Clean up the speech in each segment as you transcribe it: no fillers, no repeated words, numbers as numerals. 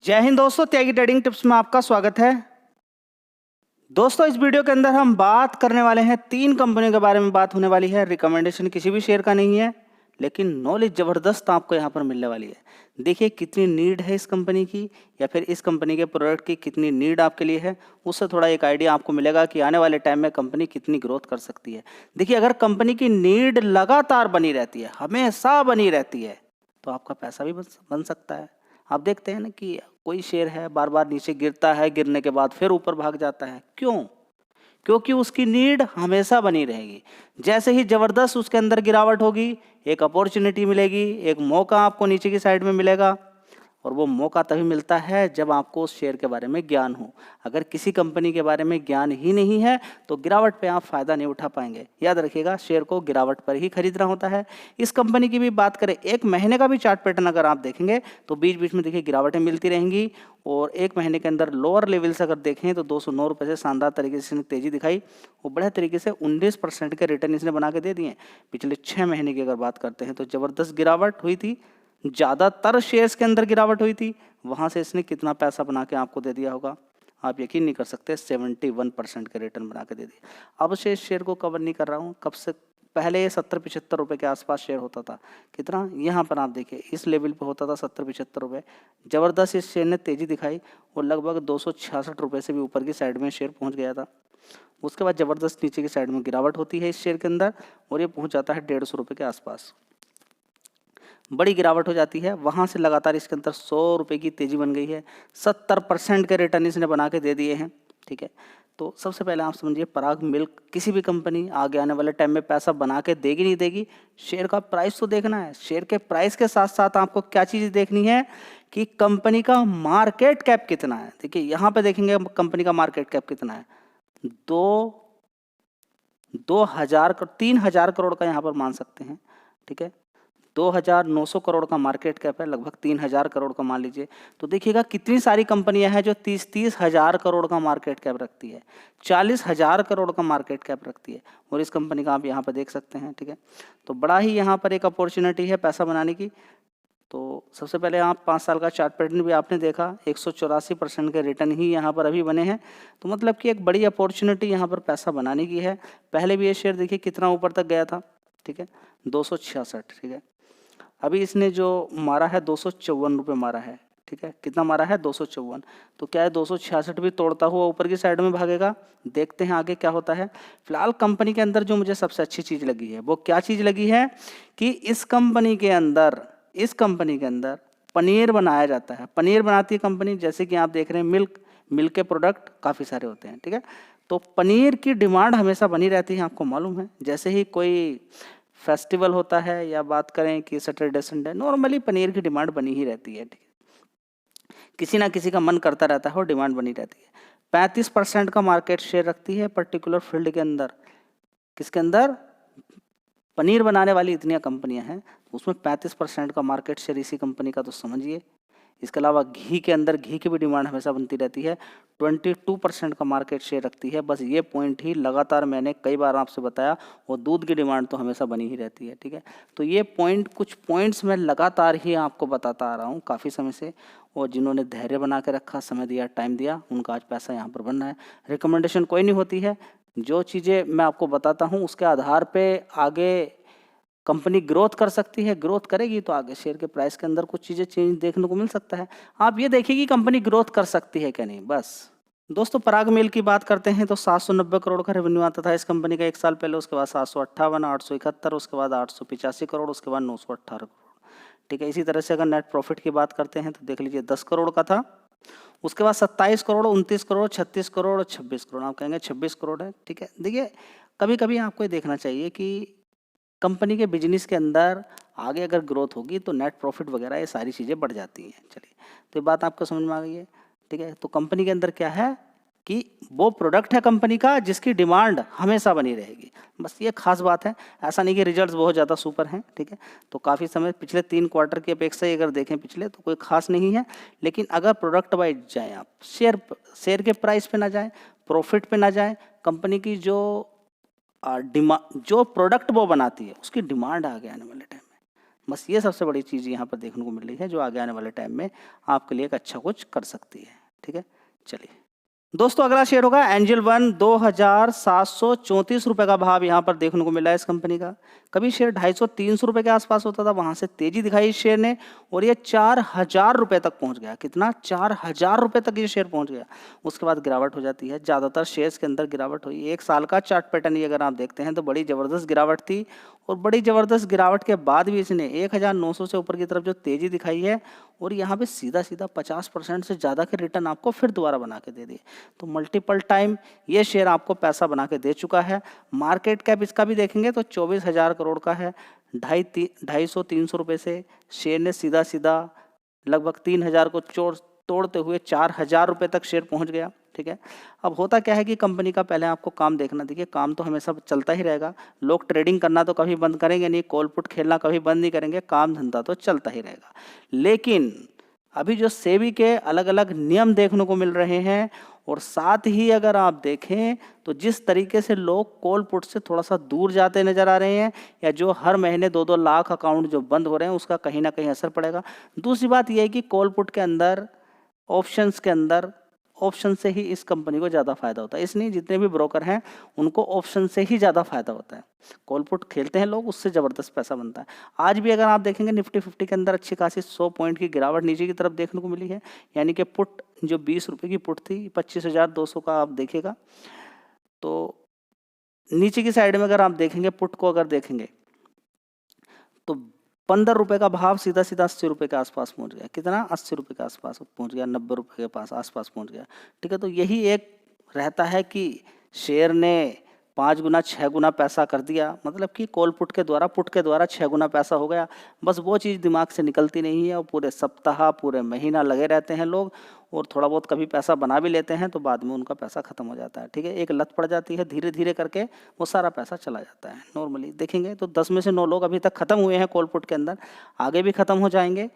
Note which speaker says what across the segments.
Speaker 1: जय हिंद दोस्तों, त्यागी trading tips में आपका स्वागत है। दोस्तों, इस वीडियो के अंदर हम बात करने वाले हैं 3 कंपनियों के बारे में। बात होने वाली है, रिकमेंडेशन किसी भी शेयर का नहीं है, लेकिन नॉलेज ज़बरदस्त आपको यहाँ पर मिलने वाली है। देखिए कितनी नीड है इस कंपनी की, या फिर इस कंपनी के प्रोडक्ट की कितनी नीड आपके लिए है, उससे थोड़ा एक आइडिया आपको मिलेगा कि आने वाले टाइम में कंपनी कितनी ग्रोथ कर सकती है। देखिए, अगर कंपनी की नीड लगातार बनी रहती है, हमेशा बनी रहती है, तो आपका पैसा भी बन सकता है। आप देखते हैं ना कि कोई शेयर है, बार बार नीचे गिरता है, गिरने के बाद फिर ऊपर भाग जाता है। क्यों? क्योंकि उसकी नीड हमेशा बनी रहेगी। जैसे ही ज़बरदस्त उसके अंदर गिरावट होगी, एक अपॉर्चुनिटी मिलेगी, एक मौका आपको नीचे की साइड में मिलेगा। और वो मौका तभी मिलता है जब आपको उस शेयर के बारे में ज्ञान हो। अगर किसी कंपनी के बारे में ज्ञान ही नहीं है तो गिरावट पे आप फ़ायदा नहीं उठा पाएंगे। याद रखिएगा, शेयर को गिरावट पर ही खरीदना होता है। इस कंपनी की भी बात करें, 1 महीने का भी चार्ट पैटर्न अगर आप देखेंगे तो बीच बीच में देखिए गिरावटें मिलती रहेंगी। और 1 महीने के अंदर लोअर लेवल से अगर देखें तो 209 रुपये से शानदार तरीके से इसने तेज़ी दिखाई और बड़े तरीके से 19% के रिटर्न इसने बना के दे दिए। पिछले 6 महीने की अगर बात करते हैं तो ज़बरदस्त गिरावट हुई थी, ज़्यादातर शेयर्स के अंदर गिरावट हुई थी। वहाँ से इसने कितना पैसा बना के आपको दे दिया होगा, आप यकीन नहीं कर सकते। 71% के रिटर्न बना के दे दिए। अब से इस शेयर को कवर नहीं कर रहा हूँ, कब से पहले ये 70-75 रुपये के आसपास शेयर होता था। कितना? यहाँ पर आप देखिए, इस लेवल पे होता था 70-75 रुपये। ज़बरदस्त इस शेयर ने तेज़ी दिखाई और लगभग 266 रुपये से भी ऊपर की साइड में शेयर पहुँच गया था। उसके बाद ज़बरदस्त नीचे की साइड में गिरावट होती है इस शेयर के अंदर और ये पहुँच जाता है 150 रुपये के आसपास। बड़ी गिरावट हो जाती है, वहाँ से लगातार इसके अंदर 100 रुपये की तेज़ी बन गई है। 70% के रिटर्न इसने बना के दे दिए हैं। ठीक है, तो सबसे पहले आप समझिए, पराग मिल्क किसी भी कंपनी आगे आने वाले टाइम में पैसा बना के देगी नहीं देगी, शेयर का प्राइस तो देखना है। शेयर के प्राइस के साथ साथ आपको क्या चीज़ देखनी है कि कंपनी का मार्केट कैप कितना है। देखिए यहाँ पे देखेंगे कंपनी का मार्केट कैप कितना है, 3,000 करोड़ का यहाँ पर मान सकते हैं। ठीक है, 2,900 करोड़ का मार्केट कैप है, लगभग 3,000 करोड़ का मान लीजिए। तो देखिएगा कितनी सारी कंपनियां हैं जो 30-30 हज़ार करोड़ का मार्केट कैप रखती है, 40,000 करोड़ का मार्केट कैप रखती है, और इस कंपनी का आप यहाँ पर देख सकते हैं। ठीक है, तो बड़ा ही यहाँ पर एक अपॉर्चुनिटी है पैसा बनाने की। तो सबसे पहले आप 5 साल का चार्ट पैटर्न भी आपने देखा, 184% के रिटर्न ही यहाँ पर अभी बने हैं। तो मतलब कि एक बड़ी अपॉर्चुनिटी यहाँ पर पैसा बनाने की है। पहले भी ये शेयर देखिए कितना ऊपर तक गया था। ठीक है, 266। ठीक है, अभी इसने जो मारा है 254 रुपये मारा है। ठीक है, कितना मारा है? 254। तो क्या है, 266 भी तोड़ता हुआ ऊपर की साइड में भागेगा। देखते हैं आगे क्या होता है। फिलहाल कंपनी के अंदर जो मुझे सबसे अच्छी चीज़ लगी है वो क्या चीज़ लगी है कि इस कंपनी के अंदर पनीर बनाया जाता है। पनीर बनाती है कंपनी, जैसे कि आप देख रहे हैं मिल्क के प्रोडक्ट काफ़ी सारे होते हैं। ठीक है, तो पनीर की डिमांड हमेशा बनी रहती है, आपको मालूम है। जैसे ही कोई फेस्टिवल होता है या बात करें कि सैटरडे संडे, नॉर्मली पनीर की डिमांड बनी ही रहती है। ठीक है, किसी ना किसी का मन करता रहता है और डिमांड बनी रहती है। 35% का मार्केट शेयर रखती है पर्टिकुलर फील्ड के अंदर। किसके अंदर? पनीर बनाने वाली इतनी कंपनियां हैं, उसमें 35% का मार्केट शेयर इसी कंपनी का, तो समझिए। इसके अलावा घी के अंदर घी की भी डिमांड हमेशा बनती रहती है, 22% का मार्केट शेयर रखती है। बस ये पॉइंट ही लगातार मैंने कई बार आपसे बताया, और दूध की डिमांड तो हमेशा बनी ही रहती है। ठीक है, तो ये पॉइंट, कुछ पॉइंट्स मैं लगातार ही आपको बताता आ रहा हूँ काफ़ी समय से, और जिन्होंने धैर्य बना के रखा, समय दिया, टाइम दिया, उनका आज पैसा यहाँ पर बनना है। रिकमेंडेशन कोई नहीं होती है, जो चीज़ें मैं आपको बताता हूँ उसके आधार पर आगे कंपनी ग्रोथ कर सकती है। ग्रोथ करेगी तो आगे शेयर के प्राइस के अंदर कुछ चीज़ें चेंज देखने को मिल सकता है। आप ये देखिए कि कंपनी ग्रोथ कर सकती है क्या नहीं, बस। दोस्तों, पराग मेल की बात करते हैं तो 790 करोड़ का रेवेन्यू आता था इस कंपनी का 1 साल पहले। उसके बाद 758, 871, उसके बाद 885 करोड़, उसके बाद 918 करोड़। ठीक है, इसी तरह से अगर नेट प्रॉफिट की बात करते हैं तो देख लीजिए 10 करोड़ का था, उसके बाद 27 करोड़, 29 करोड़, 36 करोड़, 26 करोड़। आप कहेंगे 26 करोड़ है। ठीक है, देखिए कभी कभी आपको ये देखना चाहिए कि कंपनी के बिजनेस के अंदर आगे अगर ग्रोथ होगी तो नेट प्रॉफिट वगैरह ये सारी चीज़ें बढ़ जाती हैं। चलिए, तो ये बात आपको समझ में आ गई है। ठीक है, तो कंपनी के अंदर क्या है कि वो प्रोडक्ट है कंपनी का जिसकी डिमांड हमेशा बनी रहेगी, बस ये खास बात है। ऐसा नहीं कि रिजल्ट्स बहुत ज़्यादा सुपर हैं। ठीक है, तो काफ़ी समय पिछले 3 क्वार्टर की अपेक्षा ही अगर देखें पिछले, तो कोई खास नहीं है। लेकिन अगर प्रोडक्ट वाइज जाएँ आप, शेयर के प्राइस पे ना जाएँ, प्रॉफिट पे ना जाएँ, कंपनी की जो प्रोडक्ट वो बनाती है उसकी डिमांड आ गया आने वाले टाइम में, बस ये सबसे बड़ी चीज़ यहाँ पर देखने को मिल रही है जो आगे आने वाले टाइम में आपके लिए एक अच्छा कुछ कर सकती है। ठीक है, चलिए दोस्तों अगला शेयर होगा एंजल वन। 2734 रुपये का भाव यहाँ पर देखने को मिला है इस कंपनी का। कभी शेयर 250-300 रुपये के आसपास होता था, वहाँ से तेजी दिखाई इस शेयर ने और ये 4000 रुपये तक पहुँच गया। कितना? 4000 रुपये तक ये शेयर पहुँच गया। उसके बाद गिरावट हो जाती है, ज़्यादातर शेयर्स के अंदर गिरावट हुई। एक साल का चार्ट पैटर्न ही अगर आप देखते हैं तो बड़ी ज़बरदस्त गिरावट थी और बड़ी ज़बरदस्त गिरावट के बाद भी इसने 1900 से ऊपर की तरफ जो तेज़ी दिखाई है और यहाँ पे सीधा सीधा 50% से ज़्यादा के रिटर्न आपको फिर दोबारा बना के दे दिए। तो मल्टीपल टाइम ये शेयर आपको पैसा बना के दे चुका है। मार्केट कैप इसका भी देखेंगे तो 24,000 करोड़ का है। 250-300 रुपये से शेयर ने सीधा सीधा लगभग 3,000 को तोड़ते हुए 4,000 रुपये तक शेयर पहुंच गया। ठीक है, अब होता क्या है कि कंपनी का पहले आपको काम देखना। देखिए काम तो हमेशा चलता ही रहेगा, लोग ट्रेडिंग करना तो कभी बंद करेंगे नहीं, कॉल पुट खेलना कभी बंद नहीं करेंगे, काम धंधा तो चलता ही रहेगा। लेकिन अभी जो सेबी के अलग अलग नियम देखने को मिल रहे हैं और साथ ही अगर आप देखें तो जिस तरीके से लोग कॉल पुट से थोड़ा सा दूर जाते नजर आ रहे हैं या जो हर महीने 2-2 लाख अकाउंट जो बंद हो रहे हैं उसका कहीं ना कहीं असर पड़ेगा। दूसरी बात यह है कि कॉल पुट के अंदर ऑप्शंस के अंदर ऑप्शन से ही इस कंपनी को ज़्यादा फायदा होता है, इसलिए जितने भी ब्रोकर हैं उनको ऑप्शन से ही ज़्यादा फायदा होता है। कॉल पुट खेलते हैं लोग, उससे ज़बरदस्त पैसा बनता है। आज भी अगर आप देखेंगे निफ्टी 50 के अंदर अच्छी खासी 100 पॉइंट की गिरावट नीचे की तरफ देखने को मिली है, यानी कि पुट जो 20 रुपये की पुट थी 25,200 का आप देखिएगा तो नीचे की साइड में अगर आप देखेंगे पुट को अगर देखेंगे तो 15 रुपये का भाव सीधा सीधा 80 रुपये के आसपास पहुंच गया। कितना? 80 रुपये के आसपास पहुंच गया, 90 रुपये के पास आसपास पहुंच गया। ठीक है, तो यही एक रहता है कि शेयर ने 5 गुना 6 गुना पैसा कर दिया, मतलब कि कॉल पुट के द्वारा 6 गुना पैसा हो गया। बस वो चीज़ दिमाग से निकलती नहीं है और पूरे सप्ताह पूरे महीना लगे रहते हैं लोग और थोड़ा बहुत कभी पैसा बना भी लेते हैं तो बाद में उनका पैसा खत्म हो जाता है। ठीक है, एक लत पड़ जाती है, धीरे धीरे करके वो सारा पैसा चला जाता है। नॉर्मली देखेंगे तो 10 में से 9 लोग अभी तक खत्म हुए हैं कॉल पुट के अंदर, आगे भी खत्म हो जाएंगे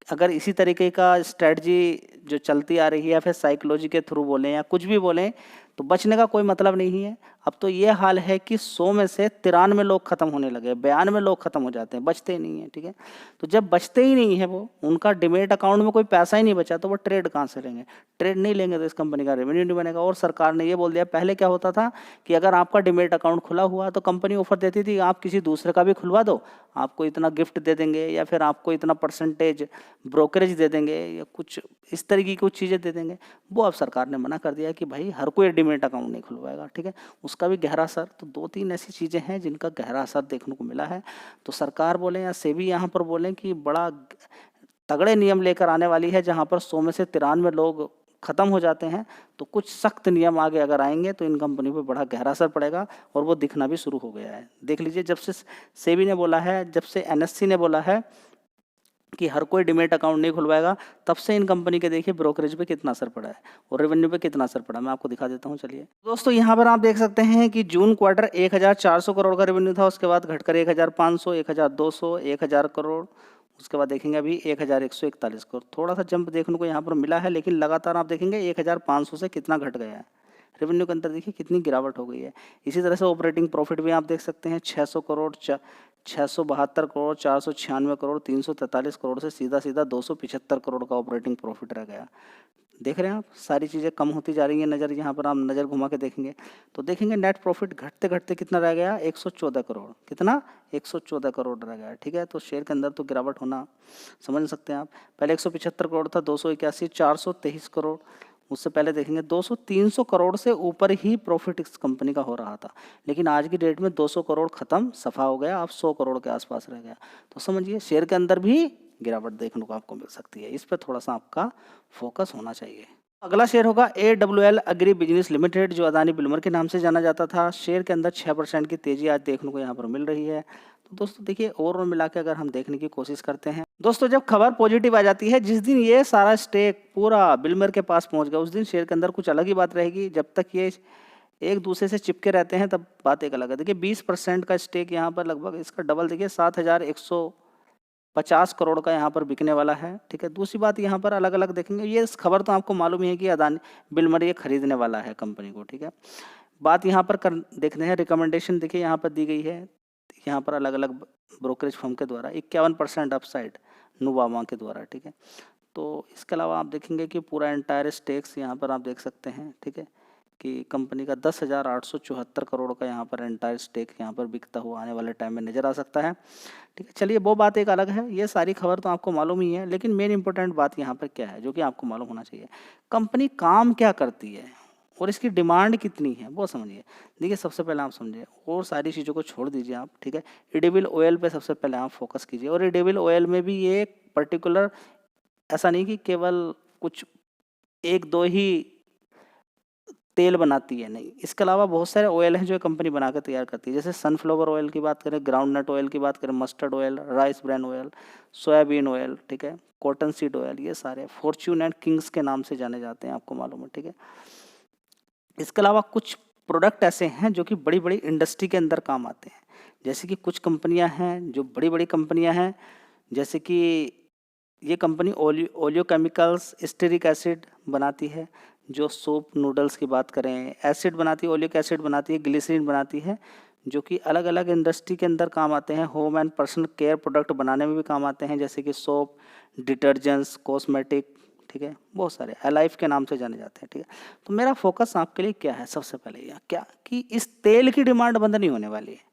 Speaker 1: अगर इसी तरीके का स्ट्रेटजी जो चलती आ रही है, फिर साइकोलॉजी के थ्रू बोलें या कुछ भी बोलें तो बचने का कोई मतलब नहीं है। अब तो ये हाल है कि 100 में से 93 लोग खत्म होने लगे, 92 लोग खत्म हो जाते हैं, बचते ही नहीं है। ठीक है, तो जब बचते ही नहीं है वो, उनका डिमेट अकाउंट में कोई पैसा ही नहीं बचा तो वो ट्रेड कहाँ से लेंगे? ट्रेड नहीं लेंगे तो इस कंपनी का रेवेन्यू नहीं बनेगा। और सरकार ने ये बोल दिया, पहले क्या होता था कि अगर आपका डिमेट अकाउंट खुला हुआ तो कंपनी ऑफर देती थी आप किसी दूसरे का भी खुलवा दो, आपको इतना गिफ्ट दे देंगे या फिर आपको इतना परसेंटेज ब्रोकरेज दे देंगे या कुछ इस तरीके की कुछ चीज़ें दे देंगे। वो अब सरकार ने मना कर दिया कि भाई हर कोई डिमेट अकाउंट नहीं खुलवाएगा। ठीक है, उसका भी गहरा असर, तो 2-3 ऐसी चीज़ें हैं जिनका गहरा असर देखने को मिला है। तो सरकार बोले या सेबी यहाँ पर बोलें कि बड़ा तगड़े नियम लेकर आने वाली है, जहाँ पर 100 में से 93 लोग खत्म हो जाते हैं तो कुछ सख्त नियम आगे अगर आएंगे तो इन कंपनी पर बड़ा गहरा असर पड़ेगा और वो दिखना भी शुरू हो गया है। देख लीजिए, जब से सेबी ने बोला है, जब से एनएससी ने बोला है कि हर कोई डिमेट अकाउंट नहीं खुलवाएगा, तब से इन कंपनी के देखिए ब्रोकरेज पे कितना असर पड़ा है और रेवेन्यू पे कितना असर पड़ा, मैं आपको दिखा देता हूँ। चलिए दोस्तों, यहाँ पर आप देख सकते हैं कि जून क्वार्टर 1400 करोड़ का रेवेन्यू था, उसके बाद घटकर 1500, 1200, 1000 करोड़, उसके बाद देखेंगे अभी 1141 करोड़। थोड़ा सा जंप देखने को यहाँ पर मिला है, लेकिन लगातार आप देखेंगे 1500 से कितना घट गया है रेवेन्यू के अंदर, देखिए कितनी गिरावट हो गई है। इसी तरह से ऑपरेटिंग प्रॉफिट भी आप देख सकते हैं 600 करोड़, 672 करोड़, 496 करोड़, 343 करोड़ से सीधा सीधा 275 करोड़ का ऑपरेटिंग प्रॉफिट रह गया। देख रहे हैं आप, सारी चीज़ें कम होती जा रही हैं। नज़र यहाँ पर आप नज़र घुमा के देखेंगे तो देखेंगे नेट प्रॉफिट घटते घटते कितना रह गया, 114 करोड़। कितना? 114 करोड़ रह गया। ठीक है, तो शेयर के अंदर तो गिरावट होना समझ सकते हैं आप। पहले 175 करोड़ था, 281, 423 करोड़, उससे पहले देखेंगे 200-300 करोड़ से ऊपर ही प्रॉफिट इस कंपनी का हो रहा था, लेकिन आज की डेट में 200 करोड़ खत्म, सफा हो गया, अब 100 करोड़ के आसपास रह गया। तो समझिए शेयर के अंदर भी गिरावट देखने को आपको मिल सकती है, इस पर थोड़ा सा आपका फोकस होना चाहिए। अगला शेयर होगा AWL एग्री बिजनेस लिमिटेड, जो अदानी बिल्मर के नाम से जाना जाता था। शेयर के अंदर 6% की तेजी आज देखने को यहाँ पर मिल रही है। तो दोस्तों देखिए, ओवरऑल मिला के अगर हम देखने की कोशिश करते हैं दोस्तों, जब खबर पॉजिटिव आ जाती है, जिस दिन ये सारा स्टेक पूरा बिल्मर के पास पहुंच गया उस दिन शेयर के अंदर कुछ अलग ही बात रहेगी। जब तक ये एक दूसरे से चिपके रहते हैं तब बात एक अलग है। देखिए 20% का स्टेक यहाँ पर लगभग इसका डबल, देखिए 7150 करोड़ का यहाँ पर बिकने वाला है। ठीक है, दूसरी बात यहाँ पर अलग अलग देखेंगे, ये खबर तो आपको मालूम ही है कि अदानी बिल्मर ये खरीदने वाला है कंपनी को। ठीक है, बात यहाँ पर देखते हैं, रिकमेंडेशन देखिए यहाँ पर दी गई है, यहाँ पर अलग अलग ब्रोकरेज फर्म के द्वारा 51% अपसाइड नुवामा के द्वारा, ठीक है। तो इसके अलावा आप देखेंगे कि पूरा एंटायर स्टेक्स यहाँ पर आप देख सकते हैं, ठीक है, कि कंपनी का 10,874 करोड़ का यहाँ पर एंटायर स्टेक यहाँ पर बिकता हुआ आने वाले टाइम में नज़र आ सकता है, ठीक है। चलिए वो बात एक अलग है, ये सारी खबर तो आपको मालूम ही है, लेकिन मेन इंपॉर्टेंट बात यहाँ पर क्या है जो कि आपको मालूम होना चाहिए, कंपनी काम क्या करती है और इसकी डिमांड कितनी है वो समझिए। देखिए सबसे पहले आप समझिए और सारी चीज़ों को छोड़ दीजिए आप, ठीक है। एडिबल ऑयल पे सबसे पहले आप फोकस कीजिए, और एडिबल ऑयल में भी ये पर्टिकुलर ऐसा नहीं कि केवल कुछ एक दो ही तेल बनाती है, नहीं, इसके अलावा बहुत सारे ऑयल हैं जो कंपनी बना के तैयार करती है। जैसे सनफ्लावर ऑयल की बात करें, ग्राउंड नट ऑयल की बात करें, mustard oil, rice bran oil, soybean oil, ठीक है, कॉटन सीड ऑयल, ये सारे फॉर्च्यून एंड किंग्स के नाम से जाने जाते हैं, आपको मालूम है, ठीक है। इसके अलावा कुछ प्रोडक्ट ऐसे हैं जो कि बड़ी बड़ी इंडस्ट्री के अंदर काम आते हैं। जैसे कि कुछ कंपनियां हैं जो बड़ी बड़ी कंपनियां हैं, जैसे कि ये company oleo chemicals stearic acid बनाती है, जो सोप नूडल्स की बात करें, एसिड बनाती है, ओलिक एसिड बनाती है, ग्लिसरीन बनाती है, जो कि अलग अलग इंडस्ट्री के अंदर काम आते हैं। Home and personal care product बनाने में भी काम आते हैं, जैसे कि सोप, डिटर्जेंट्स, कॉस्मेटिक, ठीक है, बहुत सारे अलाइफ के नाम से जाने जाते हैं, ठीक है। तो मेरा फोकस आपके लिए क्या है, सबसे पहले यह क्या कि इस तेल की डिमांड बंद नहीं होने वाली है,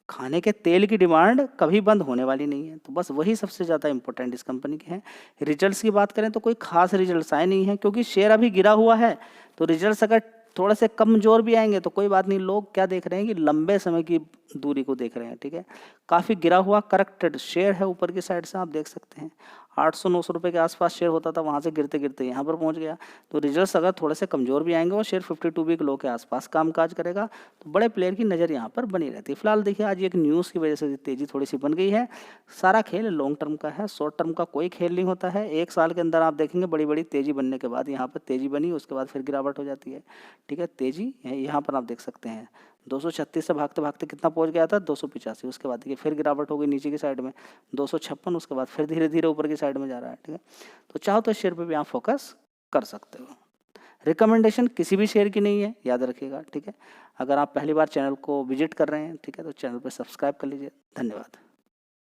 Speaker 1: खाने के तेल की डिमांड कभी बंद होने वाली नहीं है। तो बस वही सबसे ज़्यादा इंपॉर्टेंट इस कंपनी के हैं। रिजल्ट्स की बात करें तो कोई खास रिजल्ट्स आए नहीं हैं, क्योंकि शेयर अभी गिरा हुआ है, तो रिजल्ट्स अगर थोड़े से कमजोर भी आएंगे तो कोई बात नहीं, लोग क्या देख रहे हैं कि लंबे समय की दूरी को देख रहे हैं, ठीक है। काफ़ी गिरा हुआ करेक्टेड शेयर है, ऊपर की साइड से आप देख सकते हैं 800-900 रुपये के आसपास शेयर होता था, वहाँ से गिरते गिरते यहाँ पर पहुँच गया। तो रिजल्ट्स अगर थोड़े से कमज़ोर भी आएंगे और शेयर 52 वीक लो के आसपास कामकाज करेगा, तो बड़े प्लेयर की नज़र यहाँ पर बनी रहती है। फिलहाल देखिए आज एक न्यूज़ की वजह से तेज़ी थोड़ी सी बन गई है। सारा खेल लॉन्ग टर्म का है, शॉर्ट टर्म का कोई खेल नहीं होता है। एक साल के अंदर आप देखेंगे बड़ी बड़ी तेज़ी बनने के बाद यहाँ पर तेज़ी बनी, उसके बाद फिर गिरावट हो जाती है, ठीक है। तेज़ी यहाँ पर आप देख सकते हैं 236 से भागते भागते कितना पहुंच गया था, 285, उसके बाद देखिए फिर गिरावट हो गई नीचे की साइड में 256, उसके बाद फिर धीरे धीरे ऊपर की साइड में जा रहा है, ठीक है। तो चाहो तो शेयर पे भी आप फोकस कर सकते हो। रिकमेंडेशन किसी भी शेयर की नहीं है, याद रखिएगा, ठीक है। अगर आप पहली बार चैनल को विजिट कर रहे हैं, ठीक है, तो चैनल पर सब्सक्राइब कर लीजिए। धन्यवाद।